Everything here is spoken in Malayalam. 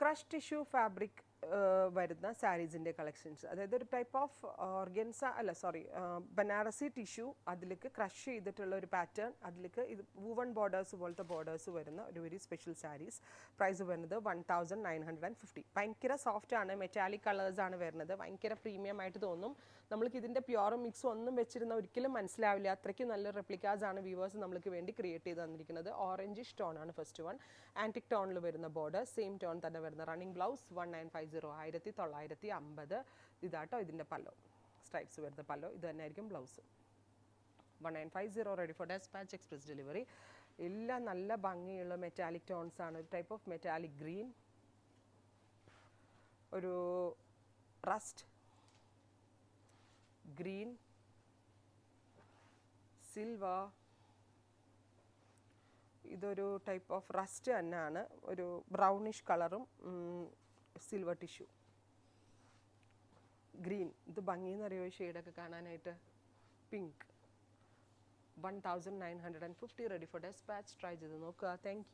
ക്രഷ് ടിഷ്യൂ ഫാബ്രിക് വരുന്ന സാരീസിൻ്റെ കളക്ഷൻസ്, അതായത് ഒരു ടൈപ്പ് ഓഫ് ഓർഗൻസ അല്ല സോറി ബനാറസി ടിഷ്യൂ, അതിലേക്ക് ക്രഷ് ചെയ്തിട്ടുള്ള ഒരു പാറ്റേൺ, അതിലേക്ക് ഇത് വൂവൺ ബോർഡേഴ്സ് പോലത്തെ ബോർഡേഴ്സ് വരുന്ന ഒരു വെരി സ്പെഷ്യൽ സാരീസ്. പ്രൈസ് വരുന്നത് 1950. ഭയങ്കര സോഫ്റ്റ് ആണ്, മെറ്റാലിക് കളേഴ്സ് ആണ് വരുന്നത്, ഭയങ്കര പ്രീമിയം ആയിട്ട് തോന്നും. നമ്മൾക്ക് ഇതിൻ്റെ പ്യുവറും മിക്സും ഒന്നും വെച്ചിരുന്ന ഒരിക്കലും മനസ്സിലാവില്ല, അത്രയ്ക്ക് നല്ല റെപ്ലിക്കാസ് ആണ് വ്യൂവേഴ്സ് നമ്മൾക്ക് വേണ്ടി ക്രിയേറ്റ് ചെയ്ത് തന്നിരിക്കുന്നത്. ഓറഞ്ചിഷ് ടോൺ ആണ് ഫസ്റ്റ് വൺ, ആൻറ്റിക് ടോണിൽ വരുന്ന ബോർഡർ, സെയിം ടോൺ തന്നെ വരുന്ന റണ്ണിങ് ബ്ലൗസ് 1950, 1950. ഇതാട്ടോ ഇതിൻ്റെ പല്ലോ, സ്ട്രൈപ്സ് വരുന്ന പല്ലോ, ഇത് തന്നെ ആയിരിക്കും blouse. 1950 ready for dispatch, express delivery. എല്ലാം നല്ല ഭംഗിയുള്ള മെറ്റാലിക് ടോൺസ് ആണ്. ഒരു ടൈപ്പ് ഓഫ് മെറ്റാലിക് ഗ്രീൻ, ഒരു റസ്റ്റ് ഗ്രീൻ, സിൽവർ, ഇതൊരു ടൈപ്പ് ഓഫ് റസ്റ്റ് തന്നെയാണ്, ഒരു ബ്രൗണിഷ് കളറും സിൽവർ ടിഷ്യൂ, ഗ്രീൻ. ഇത് ഭംഗിയെന്നറിയോ ഈ ഷെയ്ഡൊക്കെ കാണാനായിട്ട്, pink. 1950 ready for dispatch. Try ചെയ്ത് നോക്കുക. Thank U.